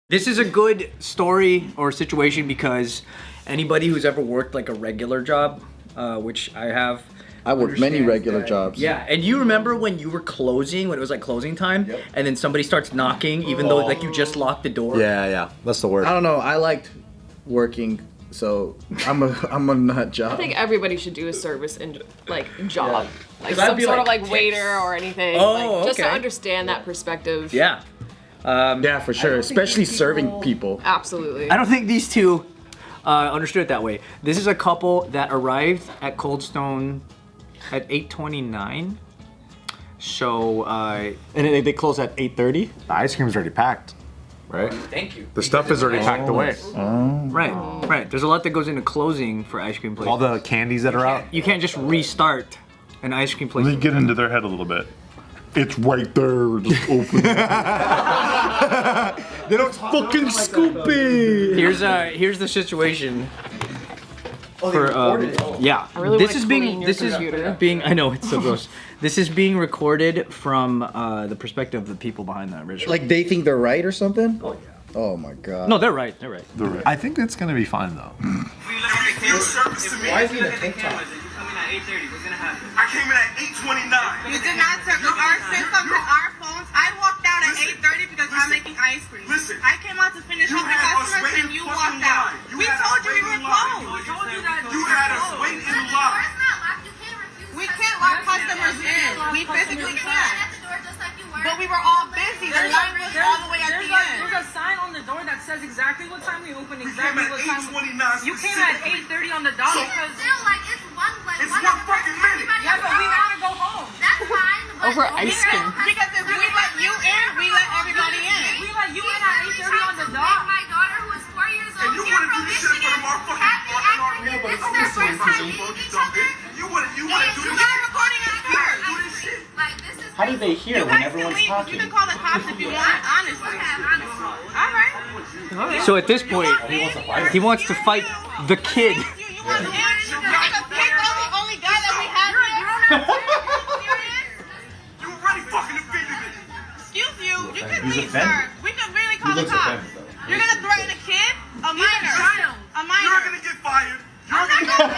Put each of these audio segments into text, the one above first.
This is a good story or situation because anybody who's ever worked like a regular job, which I have. I worked many regular jobs. Yeah, and you remember when you were closing, when it was like closing time, and then somebody starts knocking, even though like you just locked the door? Yeah, that's the word. I don't know, I liked working, so I'm a nut job. I think everybody should do a service job. Yeah. Like some be sort like of like tips. waiter or anything. Oh, like, just to okay. understand that perspective. Yeah. Yeah, for sure, especially serving people. Absolutely. I don't think these two understood it that way. This is a couple that arrived at Cold Stone at 8:29. So, And they close at 8:30. The ice cream's already packed, right? thank you. The stuff is already packed away. Right. There's a lot that goes into closing for ice cream places. All the candies that are out. You can't just restart an ice cream place. Let me get into their head a little bit. It's right there. Just open it. They don't fucking scoop it. Here's the situation. For yeah, I really this wanna is clean being your this is computer. being I know it's so gross. This is being recorded from the perspective of the people behind that ritual. Like they think they're right or something? Oh yeah. Oh my god. No, they're right. They're right. I think it's gonna be fine though. Why is he in a TikTok? I came in at 8:29. You did not turn our system to our phones. I walked out at 8:30 because I'm making ice cream. Listen. I came out to finish up the customers and you walked out. We told you we were closed. We told you that You had us wait in line. we can't lock customers in. We physically can't. But we were all busy. The line was all the way at the end. There's a sign on the door that says exactly what time we open, We exactly came what at time 8:29. you came at 8:30 on the dot because It's one fucking minute. yeah, but we want to go home. Over ice cream. Because if we let you in, we let everybody in. We let you in at 8:30 on the dot. My daughter who was 4 years old. And you wanna do this shit for the motherfucking This is their first time meeting each other. You wanna do You this got recording at first. Do this shit. How do they hear You when guys everyone's can leave. talking? You can call the cops if you want, honestly. All right. So at this point, he wants to fight the kid. You want to pick on the only guy that we have here? You already fucking offended me. Excuse you. You can leave, sir. We can really call the cops. You're gonna threaten a kid? A minor. A minor. You're gonna get fired. I'm not going to.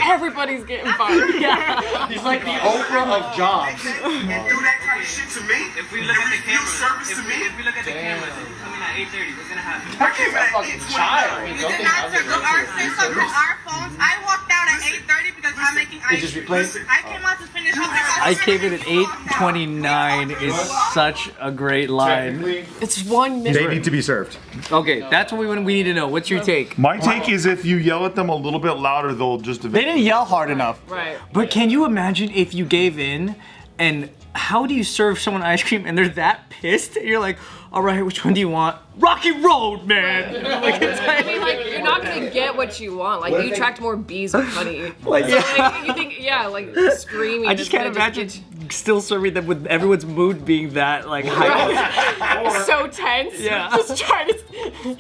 Everybody's getting fired. Yeah. He's like the Oprah of jobs. And do that kind of shit to me. If we look at the cameras, service to me. if we look at the cameras, coming at 8:30, what's gonna happen? I came at Fucking child. 8:29. You did not turn our system to our phones. I walked out at 8:30 because I'm making ice just cream. replayed? I came out to finish up the customers. I came in at 8:29 is such a great line. It's 1 minute. They need to be served. Okay, that's what we need to know. What's your take? My take is if you yell at them a little bit louder, they'll just. They didn't yell hard enough. Right. But can you imagine if you gave in and how do you serve someone ice cream and they're that pissed? You're like, all right, which one do you want? Rocky Road, man. Like, it's I mean, like, you're not gonna get what you want. Like, you attract more bees with honey. Like, So, like, you think, yeah, like screaming. I just is can't gonna imagine get still serving them with everyone's mood being that like high. so tense. Yeah. Just trying to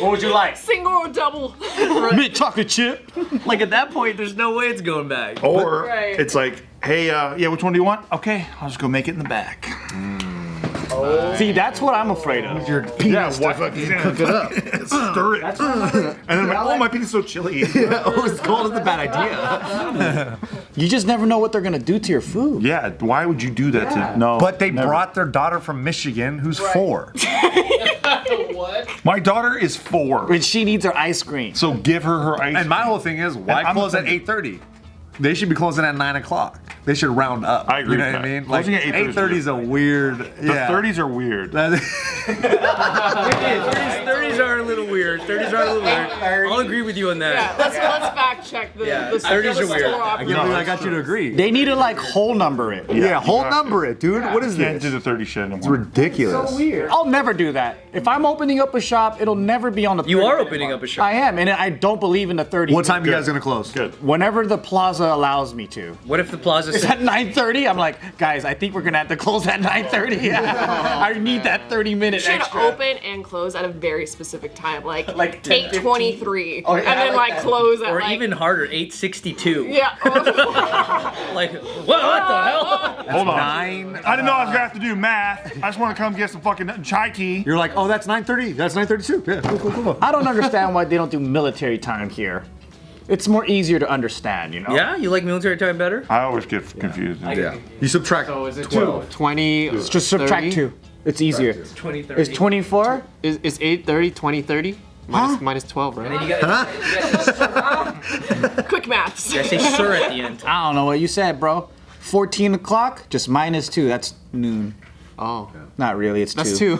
What would you like? single or double. Mint chocolate chip. Like at that point, there's no way it's going back. Or Right. it's like, hey, yeah, which one do you want? Okay, I'll just go make it in the back. See, that's what I'm afraid of. Your penis to fucking cook it up. Stir it. And then I'm like, oh, my penis is so chilly. Oh, it's cold is a bad idea. You just never know what they're gonna do to your food. Yeah, why would you do that to? No. But they never. brought their daughter from Michigan, who's 4. My daughter is 4. And she needs her ice cream. So give her ice And my cream. whole thing is, why And I'm close at offended. 8:30? They should be closing at 9 o'clock. They should round up. I agree You know with what I that. mean? Like Closing at 8:30 is a weird. The 30s are weird. 30s are a little weird. 30s are a little weird. I'll agree with you on Yeah, that. let's fact check the. Yeah, the 30s are store weird. operator. I got you to agree. They need to like whole number it. Yeah, whole you have number it, dude. What is Can't do this? the 30 shit It's anymore. ridiculous. I'll never do that. If I'm opening up a shop, it'll never be on the 30 You are minute opening mark. up a shop. I am, and I don't believe in the 30. What time are you Good. guys gonna close? Good. Whenever the plaza allows me to. What if the plaza It's at 9:30. I'm like, guys, I think we're gonna have to close at 9:30. I need that 30-minute You should extra. open and close at a very specific time, like 10:15. 8:23, Oh, yeah, and then like close at Or like even harder, 8:62. yeah. Like, what the hell? Hold on. 9. I didn't know I was gonna have to do math. I just want to come get some fucking chai tea. You're like, oh, that's 9:30. That's 9:32. Yeah, cool. I don't understand why they don't do military time here. It's more easier to understand, you know? Yeah, you like military time better? I always get confused. Yeah. You subtract. So is it 12. 20? Just subtract 2. It's easier. 20:30. Is 24? Is 8:30 20:30? Minus 12, right? You got Quick maths. I say sir at the end. I don't know what you said, bro. 14 o'clock, just minus 2. That's noon. Oh, Not really, it's 2. that's 2.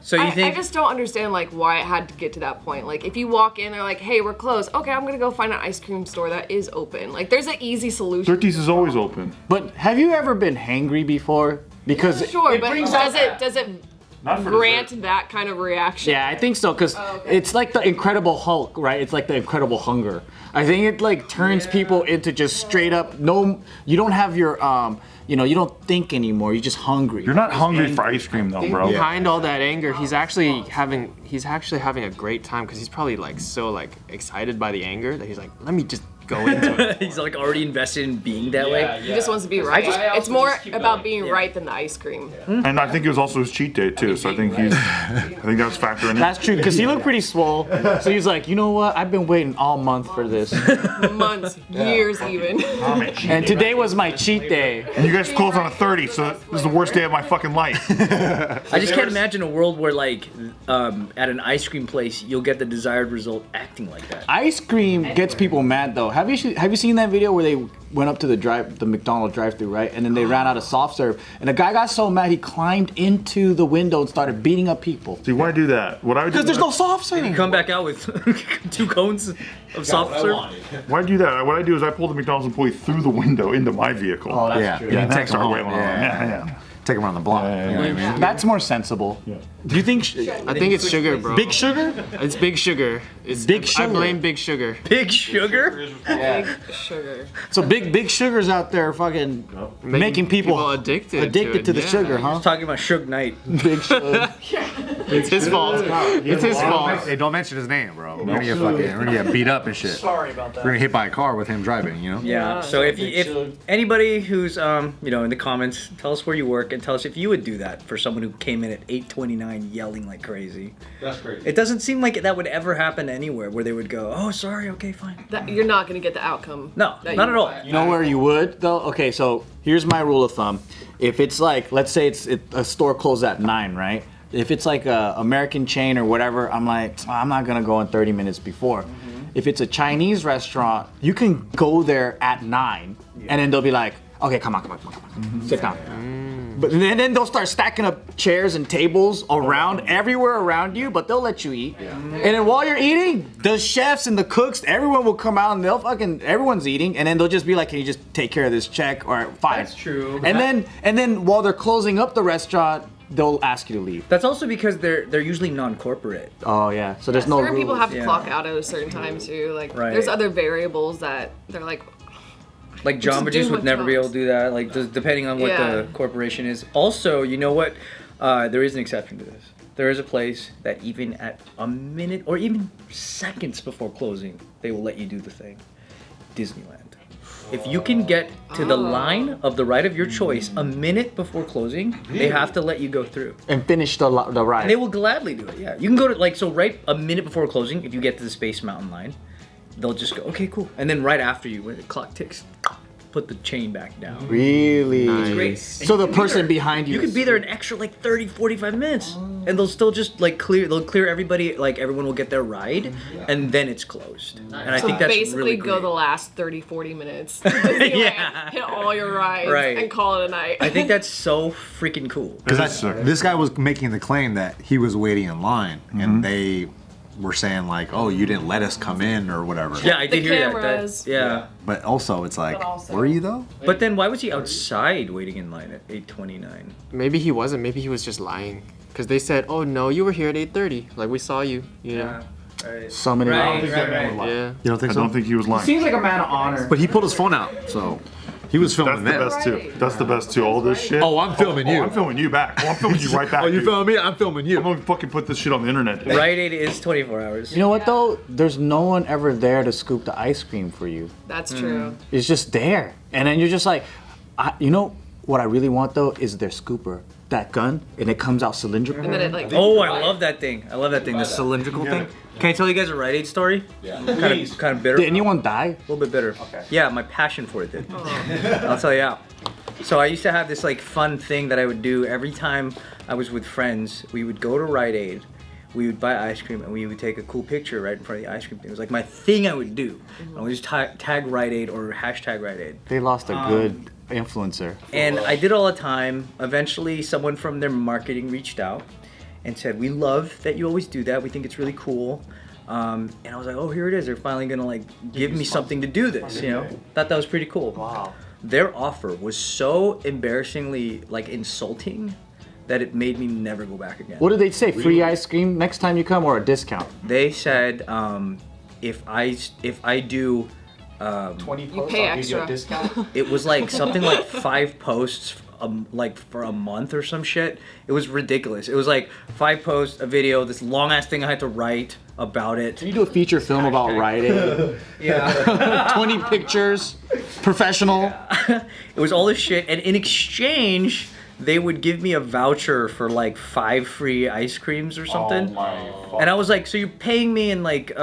So you I think just don't understand like why it had to get to that point. Like if you walk in, they're like, "Hey, we're closed." Okay, I'm gonna go find an ice cream store that is open. Like there's an easy solution. 30s is always open. But have you ever been hangry before? Because Sure, it but brings does out- it Not for grant that kind of reaction? Yeah, I think so, because it's like the Incredible Hulk, right? It's like the Incredible Hunger. I think it like turns people into just straight up, no, you don't have your, you know, you don't think anymore, you're just hungry. You're not hungry for ice cream though, bro. Behind all that anger, he's actually having a great time because he's probably like so like excited by the anger that he's like, let me just go into it. he's like already invested in being that way? He just wants to be right. It's more about being right than the ice cream. And I think it was also his cheat day too, so I think that was factoring in. That's true, because he looked pretty swole. So he's like, you know what? I've been waiting all month for this. Months, years even. And today was my cheat day. And you guys close on a 30, so this is the worst day of my fucking life. I just can't imagine a world where like at an ice cream place you'll get the desired result acting like that. Ice cream gets people mad though. Have you seen that video where they went up to the McDonald's drive-thru, right? And then they ran out of soft serve, and the guy got so mad he climbed into the window and started beating up people. See, why do that? What I would do? Because there's no soft serve. You come back out with 2 cones of soft serve. Why do that? What I do is I pull the McDonald's employee through the window into my vehicle. Oh, that's Yeah. true. You and take start them wailing home. on them. Yeah. Take him around the block. Yeah. You know what I mean? That's more sensible. Do you think? I think it's sugar, bro. Big sugar? It's big sugar. It's Big I sugar. blame big sugar. Big sugar? Big sugar. So big sugars out there, fucking making people addicted to the yeah. sugar, huh? Talking about Suge Knight. Big sugar. It's his fault. It's his fault. Hey, don't mention his name, bro. We're gonna get beat up and shit. Sorry about that. We're gonna hit by a car with him driving, you know? Yeah. So if anybody who's in the comments, tell us where you work and tell us if you would do that for someone who came in at 8:29 yelling like crazy. That's crazy. It doesn't seem like that would ever happen anywhere where they would go, "Oh, sorry, okay, fine." You're not gonna get the outcome. No, that not you at all. want. You know where you would though? Okay, so here's my rule of thumb. If it's like, let's say a store closed at 9, right? If it's like a American chain or whatever, I'm like, I'm not gonna go in 30 minutes before. If it's a Chinese restaurant, you can go there at 9, and then they'll be like, okay, come on, sit down. But then they'll start stacking up chairs and tables everywhere around you, but they'll let you eat. And then while you're eating, the chefs and the cooks, everyone will come out and everyone's eating, and then they'll just be like, can you just take care of this check? Or fine. That's true. And then while they're closing up the restaurant, they'll ask you to leave. That's also because they're usually non-corporate. Oh yeah, so there's no Certain people rules. have to clock out at a certain time too. Like Right. there's other variables that they're like. Like Jamba do Juice would with never be jobs. able to do that. Like depending on what Yeah. the corporation is. Also, you know what? There is an exception to this. There is a place that even at a minute or even seconds before closing, they will let you do the thing. Disneyland. If you can get to the line of the ride of your choice a minute before closing, they have to let you go through. And finish the ride. And they will gladly do it. Yeah, you can go to right a minute before closing. If you get to the Space Mountain line, they'll just go, okay, cool. And then right after you, when the clock ticks, put the chain back down. Really? It's great. So the person behind you. You could be there an extra like 30, 45 minutes. And they'll still just like they'll clear everybody, like everyone will get their ride, and then it's closed. And I think that's basically really go great. the last 30, 40 minutes. to Disneyland, Yeah. Hit all your rides Right. and call it a night. I think that's so freaking cool. Because this guy was making the claim that he was waiting in line, and they were saying like, "Oh, you didn't let us come in" or whatever. Yeah, I did The hear cameras. that. Yeah. But also, it's like, were you though? But then why was he outside waiting in line at 8:29? Maybe he wasn't. Maybe he was just lying. Because they said, oh no, you were here at 8:30. Like we saw you, you know? Right. So many Right, hours. right. Yeah. You don't think I so? don't think he was lying. Seems like a man of honor. But he pulled his phone out, so He was That's filming the them. best too. That's the best too. All this shit. Oh, I'm filming you. I'm filming you back. Oh, I'm filming you right back. Oh, you dude. filming me? I'm filming you. I'm gonna fucking put this shit on the internet. Rite Aid is 24 hours. You know what though? There's no one ever there to scoop the ice cream for you. That's true. It's just there, and then you're just like, you know what I really want though is their scooper, that gun, and it comes out cylindrical. And then it like. Oh, I love that thing. I love that thing. The cylindrical thing. Can I tell you guys a Rite Aid story? Yeah. Kind of bitter. Did anyone die? A little bit bitter. Okay. Yeah, my passion for it did. I'll tell you out. So I used to have this like fun thing that I would do every time I was with friends. We would go to Rite Aid, we would buy ice cream, and we would take a cool picture right in front of the ice cream thing. It was like my thing I would do. I would just tag Rite Aid or hashtag Rite Aid. They lost a good influencer. And I did all the time. Eventually, someone from their marketing reached out and said, "We love that you always do that. We think it's really cool." And I was like, "Oh, here it is. They're finally gonna like give me something to do this." You know, thought that was pretty cool. Wow. Their offer was so embarrassingly like insulting that it made me never go back again. What did they say? Free ice cream next time you come, or a discount? They said if I do 20 You pay extra. it was like something like 5 posts like for a month or some shit. It was ridiculous. It was like 5 posts, a video, this long ass thing I had to write about it. Can you do a feature film about Rite Aid? Yeah. 20 pictures, professional. It was all this shit, and in exchange they would give me a voucher for like 5 free ice creams or something. And I was like, so you're paying me in like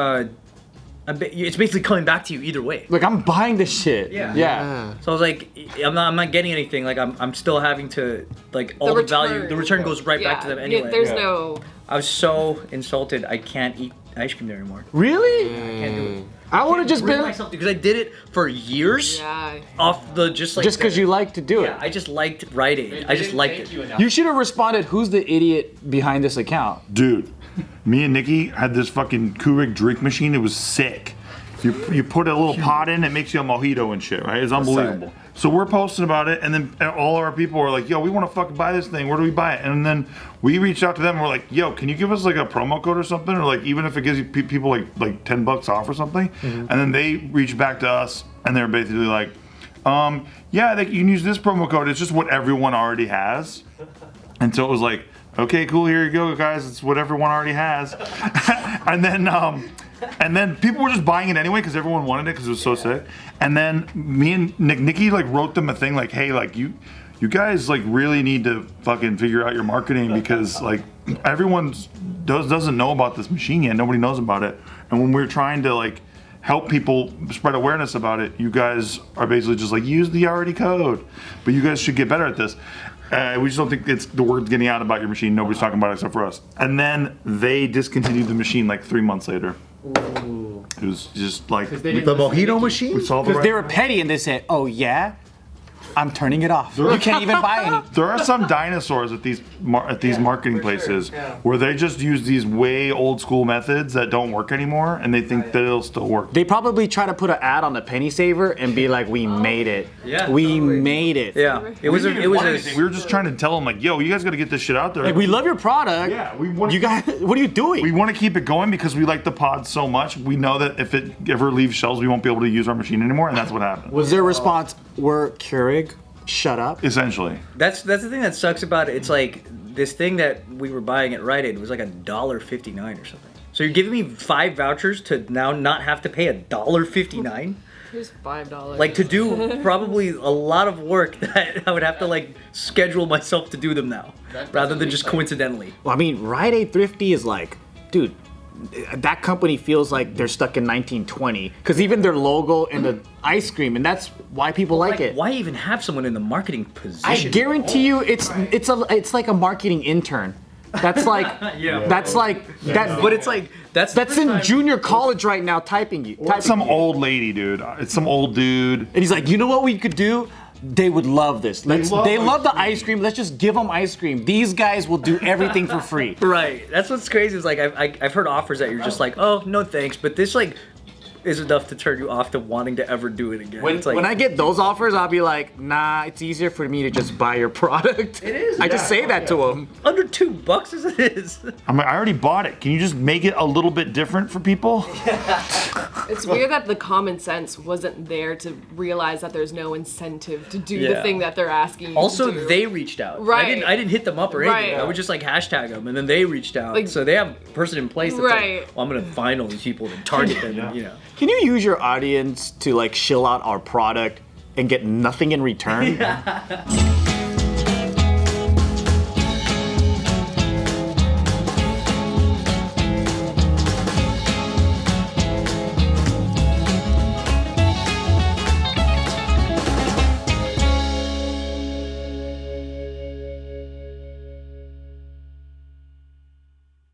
it's basically coming back to you either way. Like, I'm buying this shit. Yeah. So I was like, I'm not getting anything. Like I'm still having to like all the value. The return goes right back to them anyway. There's no. I was so insulted. I can't eat ice cream there anymore. Really? I can't do it. I would have just been myself because I did it for years. Yeah. Off the just because you like to do it. Yeah, I just liked Rite Aid. I just liked it. You should have responded, "Who's the idiot behind this account?" Dude, me and Nikki had this fucking Keurig drink machine. It was sick. You put a little pot in, it makes you a mojito and shit, right? It's unbelievable. So we're posting about it, and then all our people are like, "Yo, we want to fucking buy this thing. Where do we buy it?" And then we reached out to them. And we're like, "Yo, can you give us like a promo code or something, or like even if it gives you people like $10 off or something?" And then they reached back to us, and they're basically like, "Yeah, you can use this promo code. It's just what everyone already has." And so it was like, "Okay, cool. Here you go, guys. It's what everyone already has." And then people were just buying it anyway because everyone wanted it because it was so sick. And then me and Nikki like wrote them a thing like, "Hey, like you guys like really need to fucking figure out your marketing because like everyone doesn't know about this machine yet. Nobody knows about it. And when we're trying to like help people spread awareness about it, you guys are basically just like use the already code. But you guys should get better at this." We just don't think it's the word's getting out about your machine. Nobody's talking about it except for us. And then they discontinued the machine like 3 months later. Ooh. It was just like the mojito machine. Because they were petty and they said, "Oh yeah, I'm turning it off. You can't even buy any." There are some dinosaurs at these marketing places where they just use these way old school methods that don't work anymore, and they think that it'll still work. They probably try to put an ad on the penny saver and be like, "We made it. Yeah, we made it." Yeah, it was. We were just trying to tell them like, "Yo, you guys got to get this shit out there. Like, we love your product. Yeah, we want you guys. What are you doing? We want to keep it going because we like the pod so much. We know that if it ever leaves shelves, we won't be able to use our machine anymore, and that's what happened." Was their response, "We're Keurig? Shut up"? Essentially. That's the thing that sucks about it. It's like this thing that we were buying at Rite Aid was like $1.59 or something. So you're giving me 5 vouchers to now not have to pay $1.59? Here's $5. Like to do probably a lot of work that I would have to like schedule myself to do them now, rather than just coincidentally. Well, I mean, Rite Aid Thrifty is like, dude, that company feels like they're stuck in 1920 because even their logo and the ice cream, and that's why people like it. Why even have someone in the marketing position? I guarantee you, it's like a marketing intern. That's like that. But it's like that's in junior college right now typing you. It's some old lady, dude. It's some old dude. And he's like, "You know what we could do? They would love this. They love the ice cream. Let's just give them ice cream. These guys will do everything for free." Right. That's what's crazy. Is like I've heard offers that you're just like, "Oh, no thanks," but this like is enough to turn you off to wanting to ever do it again. When I get those offers, I'll be like, "Nah, it's easier for me to just buy your product." It is. I just say that to them. Under $2 as it is. I'm like, I already bought it. Can you just make it a little bit different for people? It's weird that the common sense wasn't there to realize that there's no incentive to do the Yeah. thing that they're asking you Also, to do. they reached out. Right. I didn't hit them up or anything. Right. I would just like hashtag them, and then they reached out. Like- So they have a person in place that's Right. like, well, I'm gonna find all these people and target them. And, you know. Can you use your audience to like shill out our product and get nothing in return?